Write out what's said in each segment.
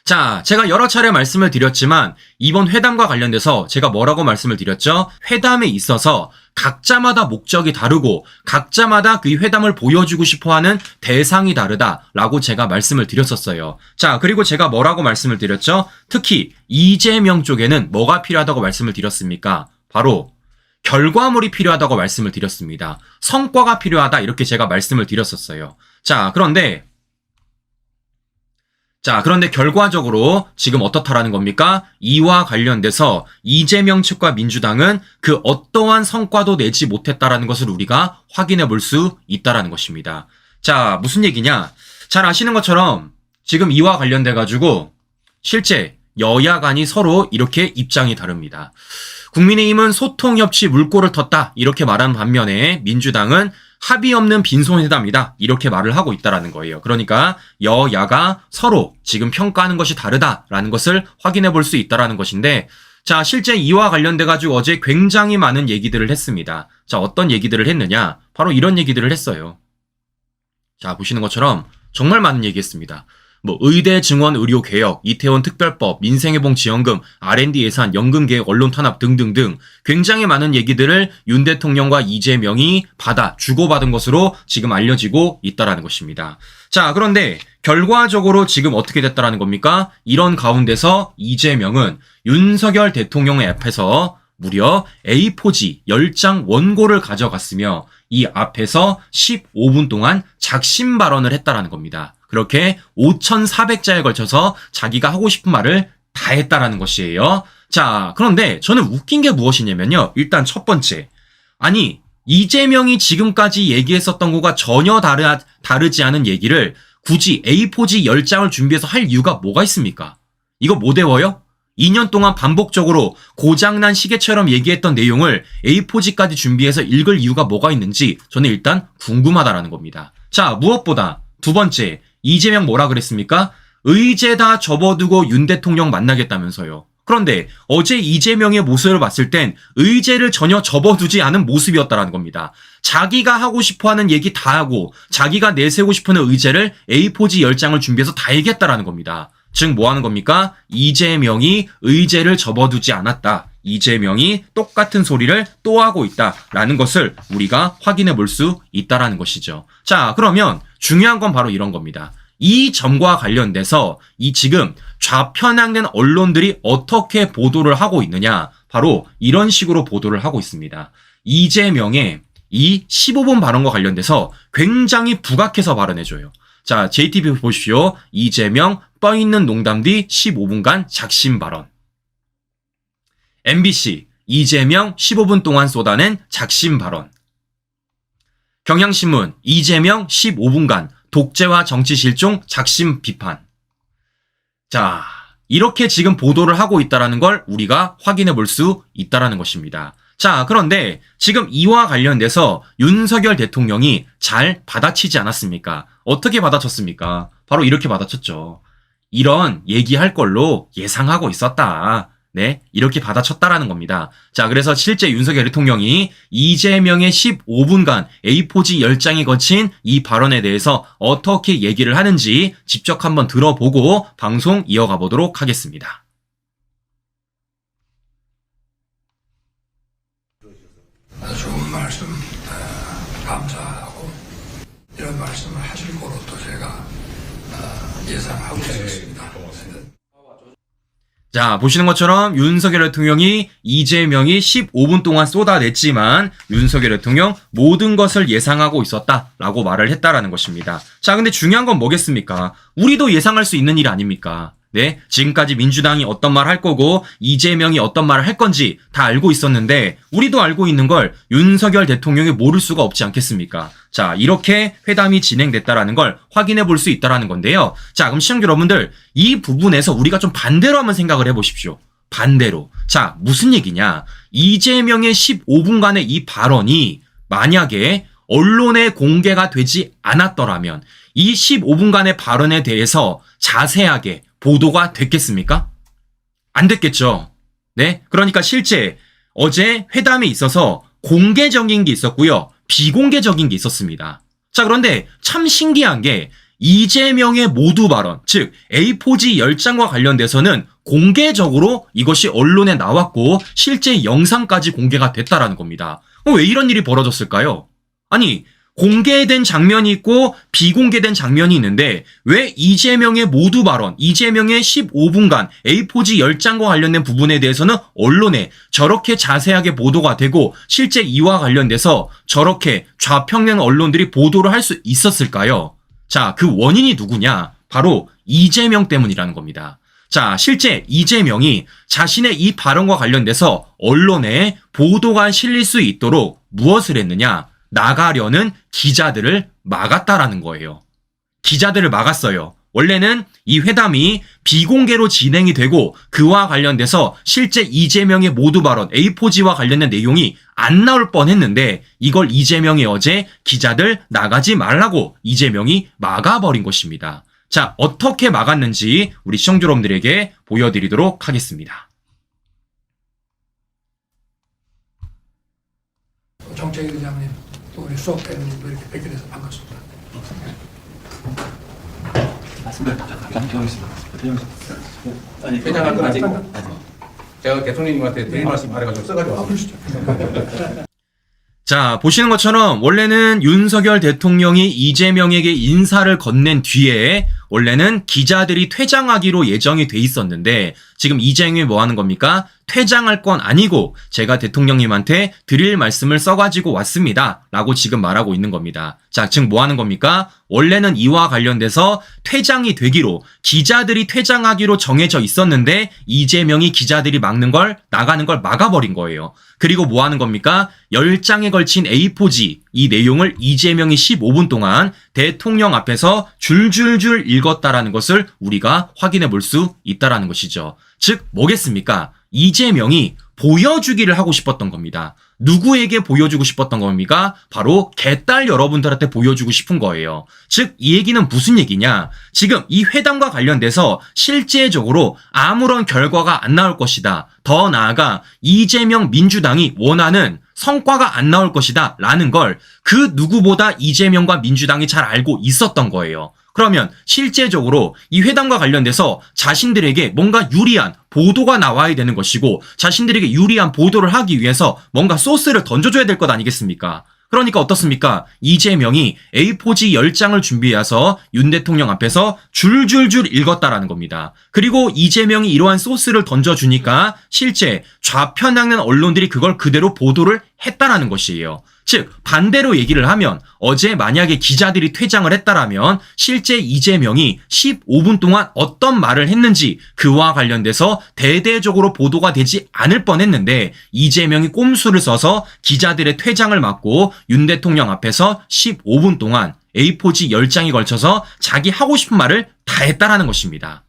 자, 제가 여러 차례 말씀을 드렸지만 이번 회담과 관련돼서 제가 뭐라고 말씀을 드렸죠? 회담에 있어서 각자마다 목적이 다르고 각자마다 그 회담을 보여주고 싶어하는 대상이 다르다라고 제가 말씀을 드렸었어요. 자, 그리고 제가 뭐라고 말씀을 드렸죠? 특히 이재명 쪽에는 뭐가 필요하다고 말씀을 드렸습니까? 바로 결과물이 필요하다고 말씀을 드렸습니다. 성과가 필요하다 이렇게 제가 말씀을 드렸었어요. 자, 그런데 결과적으로 지금 어떻다라는 겁니까? 이와 관련돼서 이재명 측과 민주당은 그 어떠한 성과도 내지 못했다라는 것을 우리가 확인해 볼 수 있다라는 것입니다. 자, 무슨 얘기냐? 잘 아시는 것처럼 지금 이와 관련돼 가지고 실제 여야 간이 서로 이렇게 입장이 다릅니다. 국민의힘은 소통, 협치, 물꼬를 텄다 이렇게 말하는 반면에 민주당은 합의 없는 빈손회담이다 이렇게 말을 하고 있다라는 거예요. 그러니까 여야가 서로 지금 평가하는 것이 다르다라는 것을 확인해 볼 수 있다라는 것인데, 자, 실제 이와 관련돼 가지고 어제 굉장히 많은 얘기들을 했습니다. 자, 어떤 얘기들을 했느냐? 바로 이런 얘기들을 했어요. 자, 보시는 것처럼 정말 많은 얘기했습니다. 의대 증원 의료 개혁, 이태원 특별법, 민생회복 지원금, R&D 예산, 연금 계획, 언론 탄압 등등등 굉장히 많은 얘기들을 윤 대통령과 이재명이 주고받은 것으로 지금 알려지고 있다라는 것입니다. 자, 그런데 결과적으로 지금 어떻게 됐다라는 겁니까? 이런 가운데서 이재명은 윤석열 대통령의 앞에서 무려 A4지 10장 원고를 가져갔으며 이 앞에서 15분 동안 작심 발언을 했다라는 겁니다. 그렇게 5,400자에 걸쳐서 자기가 하고 싶은 말을 다 했다라는 것이에요. 자, 그런데 저는 웃긴 게 무엇이냐면요. 일단 첫 번째. 아니, 이재명이 지금까지 얘기했었던 것과 전혀 다르지 않은 얘기를 굳이 A4지 10장을 준비해서 할 이유가 뭐가 있습니까? 이거 못 외워요? 2년 동안 반복적으로 고장난 시계처럼 얘기했던 내용을 A4지까지 준비해서 읽을 이유가 뭐가 있는지 저는 일단 궁금하다라는 겁니다. 자, 무엇보다 두 번째, 이재명 뭐라 그랬습니까? 의제 다 접어두고 윤 대통령 만나겠다면서요. 그런데 어제 이재명의 모습을 봤을 땐 의제를 전혀 접어두지 않은 모습이었다라는 겁니다. 자기가 하고 싶어하는 얘기 다 하고 자기가 내세우고 싶어하는 의제를 A4지 10장을 준비해서 다 얘기했다라는 겁니다. 즉 뭐 하는 겁니까? 이재명이 의제를 접어두지 않았다. 이재명이 똑같은 소리를 또 하고 있다라는 것을 우리가 확인해 볼 수 있다라는 것이죠. 자, 그러면 중요한 건 바로 이런 겁니다. 이 점과 관련돼서 이 지금 좌편향된 언론들이 어떻게 보도를 하고 있느냐, 바로 이런 식으로 보도를 하고 있습니다. 이재명의 이 15분 발언과 관련돼서 굉장히 부각해서 발언해줘요. 자, JTB 보십시오. 이재명 뻐있는 농담 뒤 15분간 작심 발언. MBC 이재명 15분 동안 쏟아낸 작심 발언. 경향신문 이재명 15분간 독재와 정치 실종 작심 비판. 자, 이렇게 지금 보도를 하고 있다라는 걸 우리가 확인해 볼 수 있다라는 것입니다. 자, 그런데 지금 이와 관련돼서 윤석열 대통령이 잘 받아치지 않았습니까? 어떻게 받아쳤습니까? 바로 이렇게 받아쳤죠. 이런 얘기할 걸로 예상하고 있었다. 네, 이렇게 받아쳤다라는 겁니다. 자, 그래서 실제 윤석열 대통령이 이재명의 15분간 A4지 10장이 거친 이 발언에 대해서 어떻게 얘기를 하는지 직접 한번 들어보고 방송 이어가 보도록 하겠습니다. 좋은 말씀 감사하고 이런 말씀을 하실 거로 또 제가 예상하고 있습니다. 자, 보시는 것처럼 윤석열 대통령이 이재명이 15분 동안 쏟아냈지만 윤석열 대통령 모든 것을 예상하고 있었다라고 말을 했다라는 것입니다. 자, 근데 중요한 건 뭐겠습니까? 우리도 예상할 수 있는 일 아닙니까? 네, 지금까지 민주당이 어떤 말 할 거고 이재명이 어떤 말을 할 건지 다 알고 있었는데 우리도 알고 있는 걸 윤석열 대통령이 모를 수가 없지 않겠습니까? 자, 이렇게 회담이 진행됐다라는 걸 확인해 볼 수 있다라는 건데요. 자, 그럼 시청자 여러분들, 이 부분에서 우리가 좀 반대로 한번 생각을 해보십시오. 반대로. 자, 무슨 얘기냐? 이재명의 15분간의 이 발언이 만약에 언론에 공개가 되지 않았더라면 이 15분간의 발언에 대해서 자세하게 보도가 됐겠습니까? 안 됐겠죠. 네, 그러니까 실제 어제 회담에 있어서 공개적인 게 있었고요, 비공개적인 게 있었습니다. 자, 그런데 참 신기한 게 이재명의 모두 발언, 즉 A4지 10장과 관련돼서는 공개적으로 이것이 언론에 나왔고 실제 영상까지 공개가 됐다라는 겁니다. 왜 이런 일이 벌어졌을까요? 아니, 공개된 장면이 있고 비공개된 장면이 있는데 왜 이재명의 모두 발언, 이재명의 15분간 A4지 10장과 관련된 부분에 대해서는 언론에 저렇게 자세하게 보도가 되고 실제 이와 관련돼서 저렇게 좌평양 언론들이 보도를 할 수 있었을까요? 자, 그 원인이 누구냐? 바로 이재명 때문이라는 겁니다. 자, 실제 이재명이 자신의 이 발언과 관련돼서 언론에 보도가 실릴 수 있도록 무엇을 했느냐? 나가려는 기자들을 막았다라는 거예요. 기자들을 막았어요. 원래는 이 회담이 비공개로 진행이 되고 그와 관련돼서 실제 이재명의 모두 발언 A4지와 관련된 내용이 안 나올 뻔했는데 이걸 이재명이 어제 기자들 나가지 말라고 이재명이 막아버린 것입니다. 자, 어떻게 막았는지 우리 시청자 여러분들에게 보여드리도록 하겠습니다. 정책위 의장님, 또 우리 수석 대표님도 이렇게 뵙게 돼서 반갑습니다. 아니, 회장할 건 아직 제가 대통령님한테 드릴 말씀 바래가지고 써가지고 왔습니다. 자, 보시는 것처럼 원래는 윤석열 대통령이 이재명에게 인사를 건넨 뒤에 원래는 기자들이 퇴장하기로 예정이 돼 있었는데 지금 이재명이 뭐 하는 겁니까? 퇴장할 건 아니고 제가 대통령님한테 드릴 말씀을 써가지고 왔습니다. 라고 지금 말하고 있는 겁니다. 자, 즉 뭐 하는 겁니까? 원래는 이와 관련돼서 퇴장이 되기로 기자들이 퇴장하기로 정해져 있었는데 이재명이 기자들이 나가는 걸 막아버린 거예요. 그리고 뭐 하는 겁니까? 10장에 걸친 A4지 이 내용을 이재명이 15분 동안 대통령 앞에서 줄줄줄 읽었다라는 것을 우리가 확인해 볼 수 있다라는 것이죠. 즉 뭐겠습니까? 이재명이 보여주기를 하고 싶었던 겁니다. 누구에게 보여주고 싶었던 겁니까? 바로 개딸 여러분들한테 보여주고 싶은 거예요. 즉, 이 얘기는 무슨 얘기냐? 지금 이 회담과 관련돼서 실제적으로 아무런 결과가 안 나올 것이다. 더 나아가 이재명 민주당이 원하는 성과가 안 나올 것이다. 라는 걸 그 누구보다 이재명과 민주당이 잘 알고 있었던 거예요. 그러면 실제적으로 이 회담과 관련돼서 자신들에게 뭔가 유리한 보도가 나와야 되는 것이고 자신들에게 유리한 보도를 하기 위해서 뭔가 소스를 던져줘야 될 것 아니겠습니까? 그러니까 어떻습니까? 이재명이 A4지 10장을 준비해서 윤 대통령 앞에서 줄줄줄 읽었다라는 겁니다. 그리고 이재명이 이러한 소스를 던져주니까 실제 좌편향는 언론들이 그걸 그대로 보도를 했다라는 것이에요. 즉 반대로 얘기를 하면 어제 만약에 기자들이 퇴장을 했다라면 실제 이재명이 15분 동안 어떤 말을 했는지 그와 관련돼서 대대적으로 보도가 되지 않을 뻔했는데 이재명이 꼼수를 써서 기자들의 퇴장을 막고 윤 대통령 앞에서 15분 동안 A4지 10장에 걸쳐서 자기 하고 싶은 말을 다 했다라는 것입니다.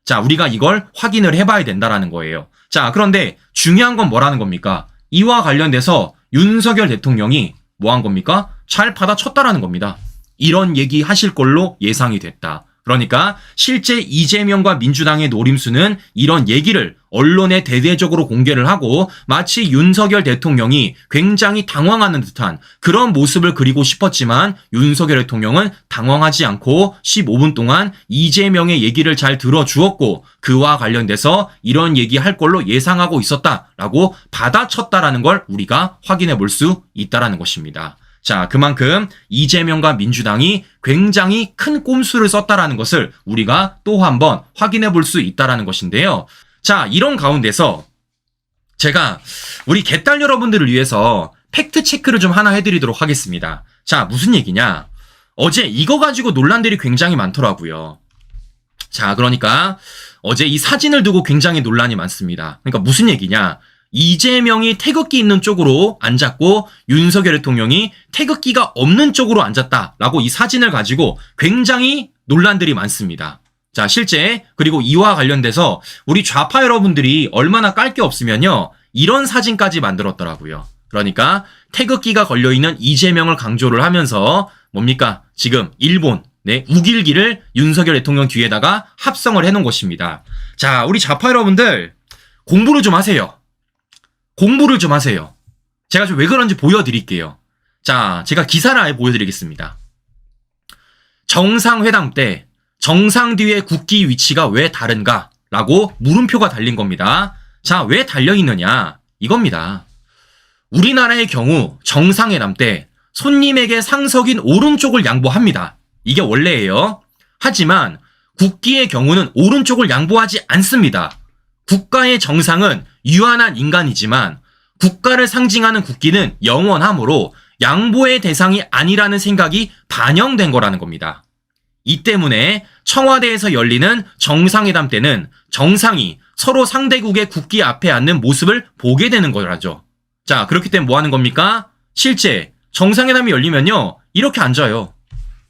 자, 우리가 이걸 확인을 해봐야 된다라는 거예요. 자, 그런데 중요한 건 뭐라는 겁니까? 이와 관련돼서 윤석열 대통령이 뭐 한 겁니까? 잘 받아쳤다라는 겁니다. 이런 얘기 하실 걸로 예상이 됐다. 그러니까 실제 이재명과 민주당의 노림수는 이런 얘기를 언론에 대대적으로 공개를 하고 마치 윤석열 대통령이 굉장히 당황하는 듯한 그런 모습을 그리고 싶었지만 윤석열 대통령은 당황하지 않고 15분 동안 이재명의 얘기를 잘 들어주었고 그와 관련돼서 이런 얘기할 걸로 예상하고 있었다라고 받아쳤다라는 걸 우리가 확인해 볼 수 있다라는 것입니다. 자, 그만큼 이재명과 민주당이 굉장히 큰 꼼수를 썼다라는 것을 우리가 또 한번 확인해 볼 수 있다라는 것인데요. 자, 이런 가운데서 제가 우리 개딸 여러분들을 위해서 팩트 체크를 좀 하나 해드리도록 하겠습니다. 자, 무슨 얘기냐? 어제 이거 가지고 논란들이 굉장히 많더라고요. 자, 그러니까 어제 이 사진을 두고 굉장히 논란이 많습니다. 그러니까 무슨 얘기냐? 이재명이 태극기 있는 쪽으로 앉았고 윤석열 대통령이 태극기가 없는 쪽으로 앉았다라고 이 사진을 가지고 굉장히 논란들이 많습니다. 자, 실제 그리고 이와 관련돼서 우리 좌파 여러분들이 얼마나 깔 게 없으면요 이런 사진까지 만들었더라고요. 그러니까 태극기가 걸려있는 이재명을 강조를 하면서 뭡니까? 지금 일본 우길기를 윤석열 대통령 뒤에다가 합성을 해놓은 것입니다. 자, 우리 좌파 여러분들 공부를 좀 하세요. 공부를 좀 하세요. 제가 좀 왜 그런지 보여드릴게요. 자, 제가 기사를 아예 보여드리겠습니다. 정상회담 때 정상 뒤에 국기 위치가 왜 다른가? 라고 물음표가 달린 겁니다. 자, 왜 달려있느냐? 이겁니다. 우리나라의 경우 정상회담 때 손님에게 상석인 오른쪽을 양보합니다. 이게 원래예요. 하지만 국기의 경우는 오른쪽을 양보하지 않습니다. 국가의 정상은 유한한 인간이지만 국가를 상징하는 국기는 영원하므로 양보의 대상이 아니라는 생각이 반영된 거라는 겁니다. 이 때문에 청와대에서 열리는 정상회담 때는 정상이 서로 상대국의 국기 앞에 앉는 모습을 보게 되는 거라죠. 자, 그렇기 때문에 뭐 하는 겁니까? 실제 정상회담이 열리면요, 이렇게 앉아요.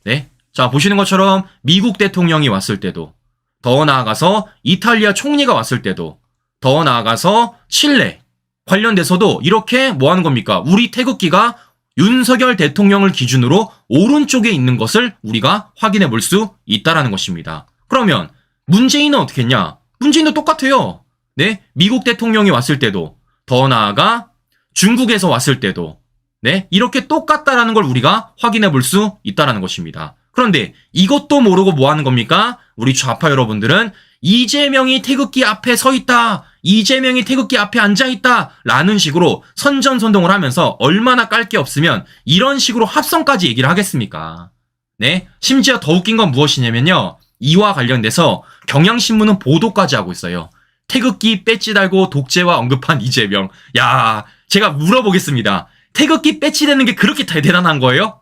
네. 자, 보시는 것처럼 미국 대통령이 왔을 때도, 더 나아가서 이탈리아 총리가 왔을 때도, 더 나아가서 칠레 관련돼서도 이렇게 뭐 하는 겁니까? 우리 태극기가 윤석열 대통령을 기준으로 오른쪽에 있는 것을 우리가 확인해 볼 수 있다라는 것입니다. 그러면 문재인은 어떻게 했냐? 문재인도 똑같아요. 네, 미국 대통령이 왔을 때도, 더 나아가 중국에서 왔을 때도, 네, 이렇게 똑같다라는 걸 우리가 확인해 볼 수 있다라는 것입니다. 그런데 이것도 모르고 뭐 하는 겁니까? 우리 좌파 여러분들은 이재명이 태극기 앞에 서 있다, 이재명이 태극기 앞에 앉아 있다 라는 식으로 선전선동을 하면서 얼마나 깔 게 없으면 이런 식으로 합성까지 얘기를 하겠습니까? 네, 심지어 더 웃긴 건 무엇이냐면요, 이와 관련돼서 경향신문은 보도까지 하고 있어요. 태극기 배지 달고 독재와 언급한 이재명. 야, 제가 물어보겠습니다. 태극기 배지 되는 게 그렇게 대단한 거예요?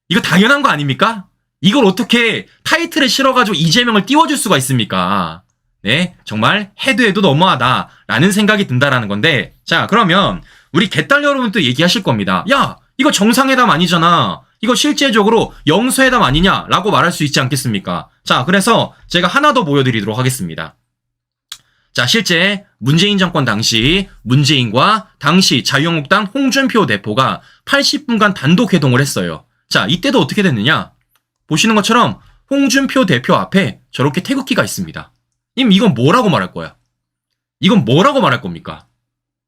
이거 당연한 거 아닙니까? 이걸 어떻게 타이틀에 실어가지고 이재명을 띄워줄 수가 있습니까? 네, 정말 해도 너무하다라는 생각이 든다라는 건데, 자, 그러면 우리 개딸 여러분도 얘기하실 겁니다. 야, 이거 정상회담 아니잖아. 이거 실제적으로 영수회담 아니냐라고 말할 수 있지 않겠습니까? 자, 그래서 제가 하나 더 보여드리도록 하겠습니다. 자, 실제 문재인 정권 당시 문재인과 당시 자유한국당 홍준표 대표가 80분간 단독 회동을 했어요. 자, 이때도 어떻게 됐느냐? 보시는 것처럼 홍준표 대표 앞에 저렇게 태극기가 있습니다. 이건 뭐라고 말할 거야? 이건 뭐라고 말할 겁니까?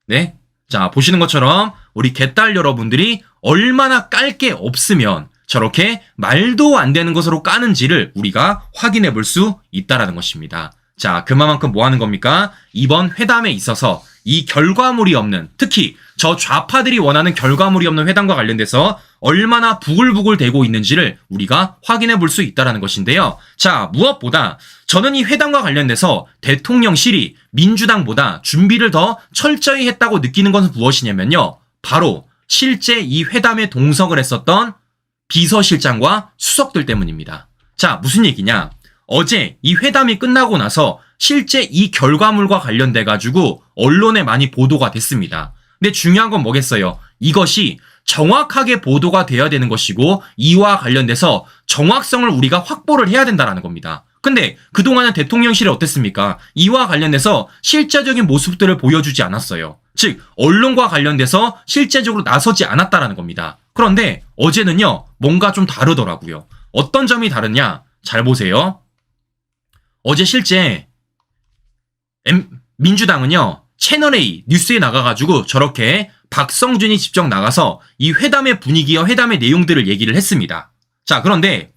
네? 자, 보시는 것처럼 우리 개딸 여러분들이 얼마나 깔 게 없으면 저렇게 말도 안 되는 것으로 까는지를 우리가 확인해 볼 수 있다라는 것입니다. 자, 그만큼 뭐 하는 겁니까? 이번 회담에 있어서 이 결과물이 없는, 특히 저 좌파들이 원하는 결과물이 없는 회담과 관련돼서 얼마나 부글부글 되고 있는지를 우리가 확인해 볼 수 있다는 것인데요. 자, 무엇보다 저는 이 회담과 관련돼서 대통령실이 민주당보다 준비를 더 철저히 했다고 느끼는 것은 무엇이냐면요, 바로 실제 이 회담에 동석을 했었던 비서실장과 수석들 때문입니다. 자, 무슨 얘기냐? 어제 이 회담이 끝나고 나서 실제 이 결과물과 관련돼 가지고 언론에 많이 보도가 됐습니다. 근데 중요한 건 뭐겠어요? 이것이 정확하게 보도가 돼야 되는 것이고 이와 관련돼서 정확성을 우리가 확보를 해야 된다는 겁니다. 근데 그동안은 대통령실이 어땠습니까? 이와 관련돼서 실제적인 모습들을 보여주지 않았어요. 즉, 언론과 관련돼서 실제적으로 나서지 않았다는 겁니다. 그런데 어제는요, 뭔가 좀 다르더라고요. 어떤 점이 다르냐? 잘 보세요. 어제 실제 민주당은요, 채널A 뉴스에 나가가지고 저렇게 박성준이 직접 나가서 이 회담의 분위기와 회담의 내용들을 얘기를 했습니다. 자, 그런데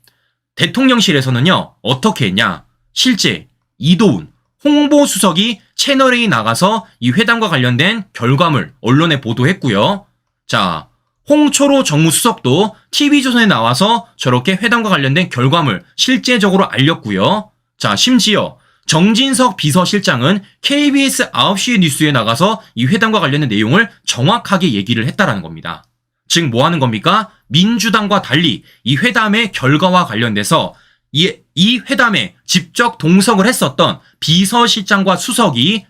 대통령실에서는요, 어떻게 했냐? 실제 이도훈 홍보수석이 채널A 나가서 이 회담과 관련된 결과물 언론에 보도했고요. 자, 홍초로 정무수석도 TV조선에 나와서 저렇게 회담과 관련된 결과물 실제적으로 알렸고요. 자, 심지어 정진석 비서실장은 KBS 9시 뉴스에 나가서 이 회담과 관련된 내용을 정확하게 얘기를 했다라는 겁니다. 즉, 뭐 하는 겁니까? 민주당과 달리 이 회담의 결과와 관련돼서 이 회담에 직접 동석을 했었던 비서실장과 수석이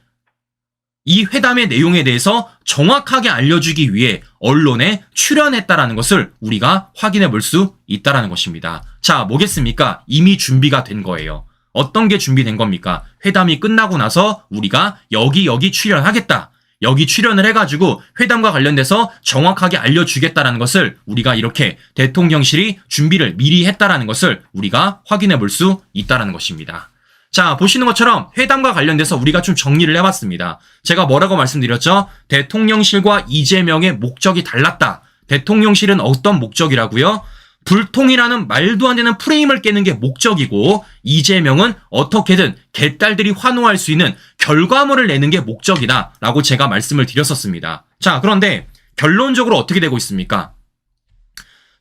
이 회담의 내용에 대해서 정확하게 알려주기 위해 언론에 출연했다라는 것을 우리가 확인해 볼 수 있다라는 것입니다. 자, 뭐겠습니까? 이미 준비가 된 거예요. 어떤 게 준비된 겁니까? 회담이 끝나고 나서 우리가 여기 출연하겠다. 여기 출연을 해가지고 회담과 관련돼서 정확하게 알려주겠다라는 것을 우리가 이렇게 대통령실이 준비를 미리 했다라는 것을 우리가 확인해 볼 수 있다라는 것입니다. 자, 보시는 것처럼 회담과 관련돼서 우리가 좀 정리를 해봤습니다. 제가 뭐라고 말씀드렸죠? 대통령실과 이재명의 목적이 달랐다. 대통령실은 어떤 목적이라고요? 불통이라는 말도 안 되는 프레임을 깨는 게 목적이고 이재명은 어떻게든 개딸들이 환호할 수 있는 결과물을 내는 게 목적이다 라고 제가 말씀을 드렸었습니다. 자, 그런데 결론적으로 어떻게 되고 있습니까?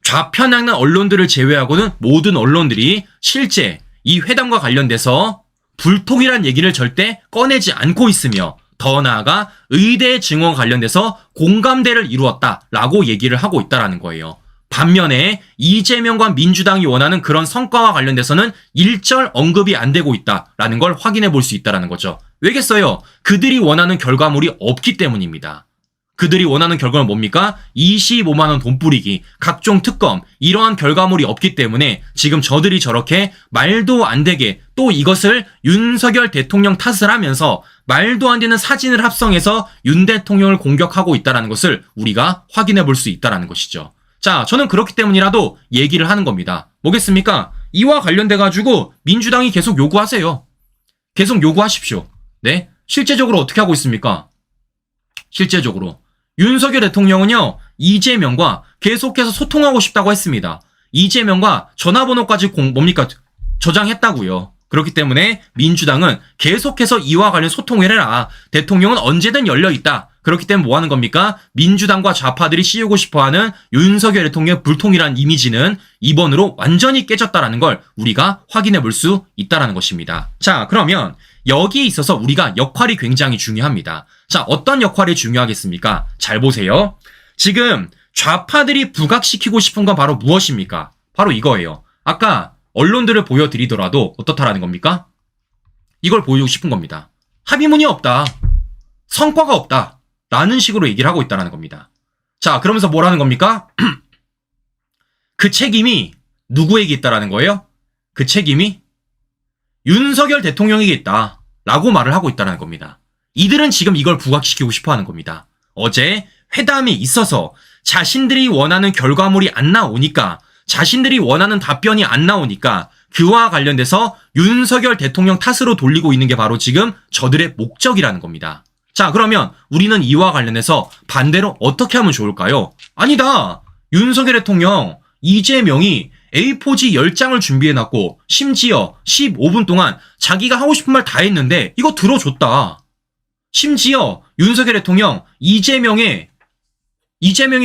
좌편향는 언론들을 제외하고는 모든 언론들이 실제 이 회담과 관련돼서 불통이란 얘기를 절대 꺼내지 않고 있으며 더 나아가 의대 증언 관련돼서 공감대를 이루었다라고 얘기를 하고 있다라는 거예요. 반면에 이재명과 민주당이 원하는 그런 성과와 관련돼서는 일절 언급이 안 되고 있다라는 걸 확인해 볼 수 있다라는 거죠. 왜겠어요? 그들이 원하는 결과물이 없기 때문입니다. 그들이 원하는 결과는 뭡니까? 25만 원 돈 뿌리기, 각종 특검, 이러한 결과물이 없기 때문에 지금 저들이 저렇게 말도 안 되게 또 이것을 윤석열 대통령 탓을 하면서 말도 안 되는 사진을 합성해서 윤 대통령을 공격하고 있다는 것을 우리가 확인해 볼 수 있다는 것이죠. 자, 저는 그렇기 때문이라도 얘기를 하는 겁니다. 뭐겠습니까? 이와 관련돼 가지고 민주당이 계속 요구하세요. 계속 요구하십시오. 네? 실제적으로 어떻게 하고 있습니까? 실제적으로 윤석열 대통령은요, 이재명과 계속해서 소통하고 싶다고 했습니다. 이재명과 전화번호까지 저장했다고요. 그렇기 때문에 민주당은 계속해서 이와 관련 소통을 해라. 대통령은 언제든 열려있다. 그렇기 때문에 뭐 하는 겁니까? 민주당과 좌파들이 씌우고 싶어하는 윤석열 대통령의 불통이라는 이미지는 이번으로 완전히 깨졌다라는 걸 우리가 확인해 볼 수 있다라는 것입니다. 자, 그러면 여기에 있어서 우리가 역할이 굉장히 중요합니다. 자, 어떤 역할이 중요하겠습니까? 잘 보세요. 지금 좌파들이 부각시키고 싶은 건 바로 무엇입니까? 바로 이거예요. 아까 언론들을 보여드리더라도 어떻다라는 겁니까? 이걸 보여주고 싶은 겁니다. 합의문이 없다. 성과가 없다. 라는 식으로 얘기를 하고 있다는 겁니다. 자, 그러면서 뭐라는 겁니까? 그 책임이 누구에게 있다라는 거예요? 그 책임이 윤석열 대통령에게 있다. 라고 말을 하고 있다는 겁니다. 이들은 지금 이걸 부각시키고 싶어 하는 겁니다. 어제 회담이 있어서 자신들이 원하는 결과물이 안 나오니까, 자신들이 원하는 답변이 안 나오니까 그와 관련돼서 윤석열 대통령 탓으로 돌리고 있는 게 바로 지금 저들의 목적이라는 겁니다. 자, 그러면 우리는 이와 관련해서 반대로 어떻게 하면 좋을까요? 아니다. 윤석열 대통령, 이재명이 A4지 10장을 준비해놨고 심지어 15분 동안 자기가 하고 싶은 말 다 했는데 이거 들어줬다. 심지어 윤석열 대통령 이재명이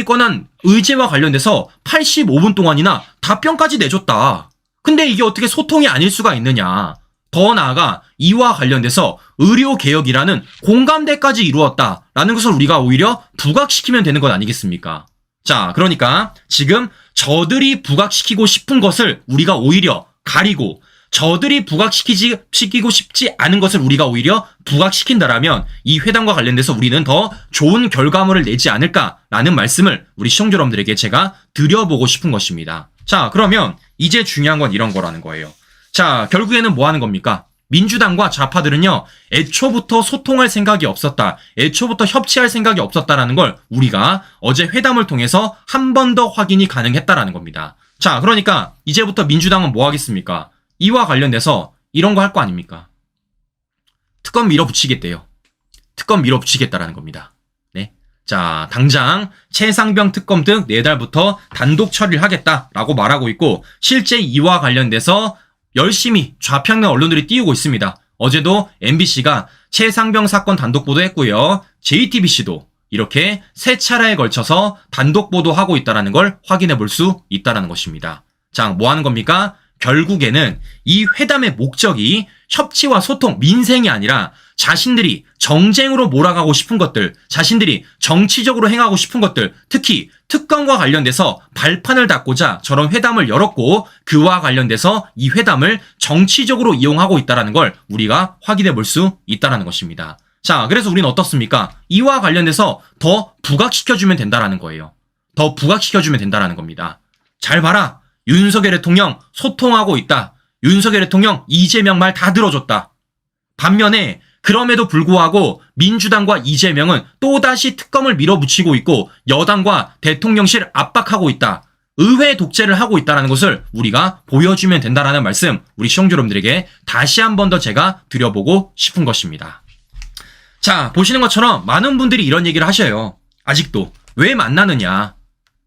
꺼낸 의제와 관련돼서 85분 동안이나 답변까지 내줬다. 근데 이게 어떻게 소통이 아닐 수가 있느냐. 더 나아가 이와 관련돼서 의료개혁이라는 공감대까지 이루었다라는 것을 우리가 오히려 부각시키면 되는 것 아니겠습니까? 자, 그러니까 지금 저들이 부각시키고 싶은 것을 우리가 오히려 가리고 저들이 부각시키고 싶지 않은 것을 우리가 오히려 부각시킨다라면 이 회담과 관련돼서 우리는 더 좋은 결과물을 내지 않을까라는 말씀을 우리 시청자 여러분들에게 제가 드려보고 싶은 것입니다. 자, 그러면 이제 중요한 건 이런 거라는 거예요. 자, 결국에는 뭐 하는 겁니까? 민주당과 좌파들은요, 애초부터 소통할 생각이 없었다. 애초부터 협치할 생각이 없었다라는 걸 우리가 어제 회담을 통해서 한 번 더 확인이 가능했다라는 겁니다. 자, 그러니까 이제부터 민주당은 뭐 하겠습니까? 이와 관련돼서 이런 거 할 거 아닙니까? 특검 밀어붙이겠대요. 특검 밀어붙이겠다라는 겁니다. 네. 자, 당장 최상병 특검 등 4달부터 단독 처리를 하겠다라고 말하고 있고, 실제 이와 관련돼서 열심히 좌편향 언론들이 띄우고 있습니다. 어제도 MBC가 최상병 사건 단독 보도했고요. JTBC도 이렇게 3차례에 걸쳐서 단독 보도하고 있다는 걸 확인해 볼 수 있다는 것입니다. 자, 뭐 하는 겁니까? 결국에는 이 회담의 목적이 협치와 소통, 민생이 아니라 자신들이 정쟁으로 몰아가고 싶은 것들, 자신들이 정치적으로 행하고 싶은 것들, 특히 특검과 관련돼서 발판을 닫고자 저런 회담을 열었고, 그와 관련돼서 이 회담을 정치적으로 이용하고 있다는 걸 우리가 확인해 볼 수 있다는 것입니다. 자, 그래서 우리는 어떻습니까? 이와 관련돼서 더 부각시켜주면 된다는 거예요. 더 부각시켜주면 된다는 겁니다. 잘 봐라. 윤석열 대통령 소통하고 있다. 윤석열 대통령 이재명 말 다 들어줬다. 반면에 그럼에도 불구하고 민주당과 이재명은 또다시 특검을 밀어붙이고 있고 여당과 대통령실 압박하고 있다. 의회 독재를 하고 있다는 것을 우리가 보여주면 된다는 말씀, 우리 시청자 여러분들에게 다시 한 번 더 제가 드려보고 싶은 것입니다. 자, 보시는 것처럼 많은 분들이 이런 얘기를 하셔요. 아직도 왜 만나느냐?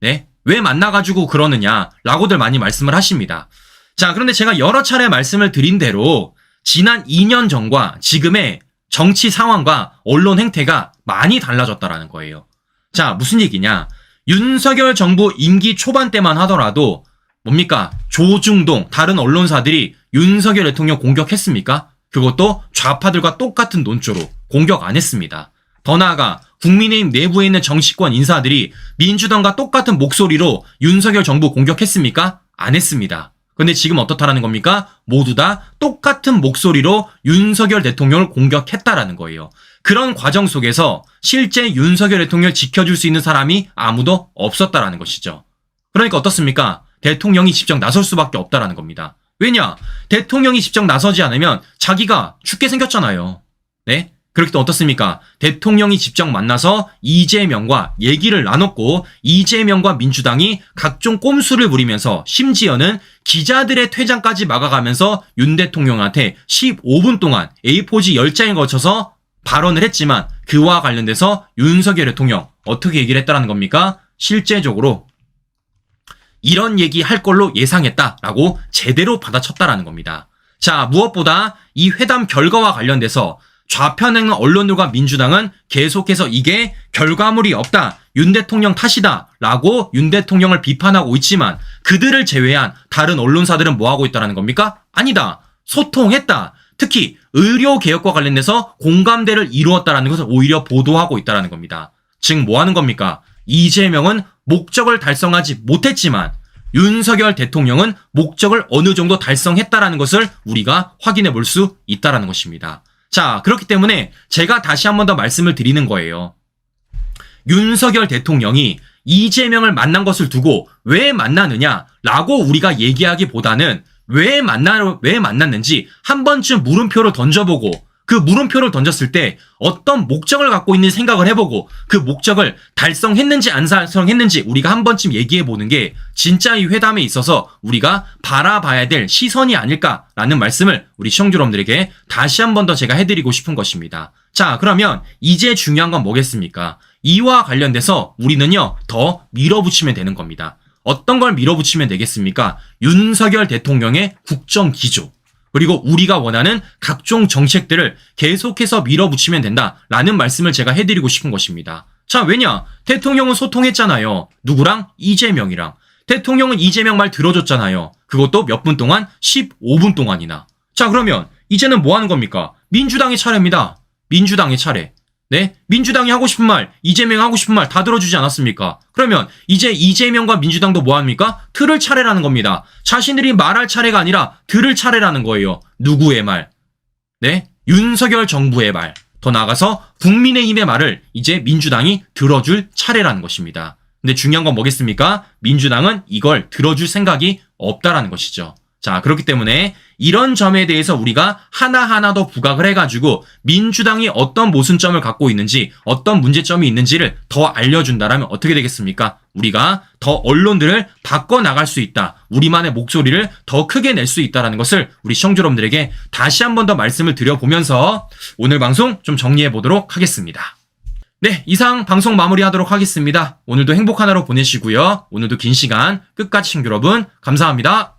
네? 왜 만나가지고 그러느냐라고들 많이 말씀을 하십니다. 자, 그런데 제가 여러 차례 말씀을 드린 대로 지난 2년 전과 지금의 정치 상황과 언론 행태가 많이 달라졌다라는 거예요. 자, 무슨 얘기냐? 윤석열 정부 임기 초반 때만 하더라도 뭡니까? 조중동 다른 언론사들이 윤석열 대통령 공격했습니까? 그것도 좌파들과 똑같은 논조로 공격 안 했습니다. 더 나아가 국민의힘 내부에 있는 정치권 인사들이 민주당과 똑같은 목소리로 윤석열 정부 공격했습니까? 안 했습니다. 근데 지금 어떻다라는 겁니까? 모두 다 똑같은 목소리로 윤석열 대통령을 공격했다라는 거예요. 그런 과정 속에서 실제 윤석열 대통령을 지켜줄 수 있는 사람이 아무도 없었다라는 것이죠. 그러니까 어떻습니까? 대통령이 직접 나설 수밖에 없다라는 겁니다. 왜냐? 대통령이 직접 나서지 않으면 자기가 죽게 생겼잖아요. 네? 그렇기 때문에 어떻습니까? 대통령이 직접 만나서 이재명과 얘기를 나눴고 이재명과 민주당이 각종 꼼수를 부리면서 심지어는 기자들의 퇴장까지 막아가면서 윤 대통령한테 15분 동안 A4지 10장에 걸쳐서 발언을 했지만 그와 관련돼서 윤석열 대통령 어떻게 얘기를 했다라는 겁니까? 실제적으로 이런 얘기 할 걸로 예상했다라고 제대로 받아쳤다라는 겁니다. 자, 무엇보다 이 회담 결과와 관련돼서 좌편의 언론들과 민주당은 계속해서 이게 결과물이 없다, 윤 대통령 탓이다 라고 윤 대통령을 비판하고 있지만 그들을 제외한 다른 언론사들은 뭐하고 있다는 겁니까? 아니다, 소통했다, 특히 의료개혁과 관련돼서 공감대를 이루었다는 것을 오히려 보도하고 있다는 겁니다. 즉 뭐하는 겁니까? 이재명은 목적을 달성하지 못했지만 윤석열 대통령은 목적을 어느 정도 달성했다는 것을 우리가 확인해 볼 수 있다는 것입니다. 자, 그렇기 때문에 제가 다시 한 번 더 말씀을 드리는 거예요. 윤석열 대통령이 이재명을 만난 것을 두고 왜 만나느냐라고 우리가 얘기하기보다는 왜 만났는지 한 번쯤 물음표를 던져보고 그 물음표를 던졌을 때 어떤 목적을 갖고 있는 생각을 해보고 그 목적을 달성했는지 안 달성했는지 우리가 한 번쯤 얘기해보는 게 진짜 이 회담에 있어서 우리가 바라봐야 될 시선이 아닐까라는 말씀을 우리 시청자 여러분들에게 다시 한 번 더 제가 해드리고 싶은 것입니다. 자, 그러면 이제 중요한 건 뭐겠습니까? 이와 관련돼서 우리는요 더 밀어붙이면 되는 겁니다. 어떤 걸 밀어붙이면 되겠습니까? 윤석열 대통령의 국정기조, 그리고 우리가 원하는 각종 정책들을 계속해서 밀어붙이면 된다라는 말씀을 제가 해드리고 싶은 것입니다. 자, 왜냐? 대통령은 소통했잖아요. 누구랑? 이재명이랑. 대통령은 이재명 말 들어줬잖아요. 그것도 몇 분 동안? 15분 동안이나. 자, 그러면 이제는 뭐 하는 겁니까? 민주당의 차례입니다. 민주당의 차례. 네? 민주당이 하고 싶은 말, 이재명이 하고 싶은 말 다 들어주지 않았습니까? 그러면 이제 이재명과 민주당도 뭐 합니까? 들을 차례라는 겁니다. 자신들이 말할 차례가 아니라 들을 차례라는 거예요. 누구의 말? 네? 윤석열 정부의 말. 더 나아가서 국민의힘의 말을 이제 민주당이 들어줄 차례라는 것입니다. 근데 중요한 건 뭐겠습니까? 민주당은 이걸 들어줄 생각이 없다라는 것이죠. 자, 그렇기 때문에 이런 점에 대해서 우리가 하나하나 더 부각을 해가지고 민주당이 어떤 모순점을 갖고 있는지 어떤 문제점이 있는지를 더 알려준다라면 어떻게 되겠습니까? 우리가 더 언론들을 바꿔나갈 수 있다. 우리만의 목소리를 더 크게 낼 수 있다는 것을 우리 시청자 여러분들에게 다시 한 번 더 말씀을 드려보면서 오늘 방송 좀 정리해 보도록 하겠습니다. 네, 이상 방송 마무리하도록 하겠습니다. 오늘도 행복한 하루 보내시고요. 오늘도 긴 시간 끝까지 시청자 여러분 감사합니다.